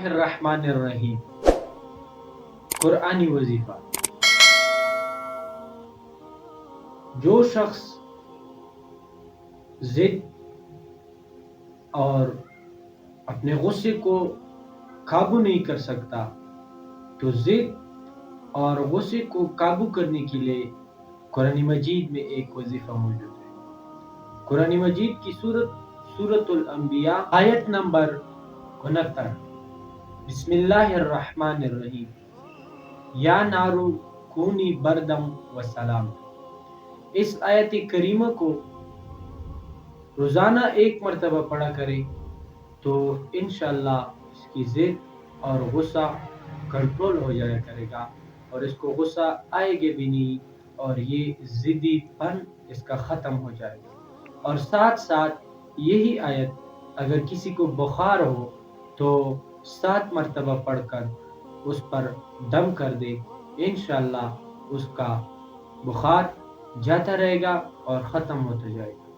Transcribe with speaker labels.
Speaker 1: الرحمن الرحیم قرآنی وظیفہ۔ جو شخص ضد اور اپنے غصے کو قابو نہیں کر سکتا تو ضد اور غصے کو قابو کرنے کے لیے قرآن مجید میں ایک وظیفہ موجود ہے۔ قرآن مجید کی سورۃ الانبیاء آیت نمبر 69۔ بسم اللہ الرحمن الرحیم یا نارو کونی بردم و سلام۔ اس آیت کریمہ کو روزانہ ایک مرتبہ پڑھا کرے تو انشاءاللہ اس کی ضد اور غصہ کنٹرول ہو جایا کرے گا اور اس کو غصہ آئے گا بھی نہیں اور یہ ضدی پن اس کا ختم ہو جائے گا۔ اور ساتھ ساتھ یہی آیت اگر کسی کو بخار ہو تو 7 مرتبہ پڑھ کر اس پر دم کر دے، انشاءاللہ اس کا بخار جاتا رہے گا اور ختم ہوتا جائے گا۔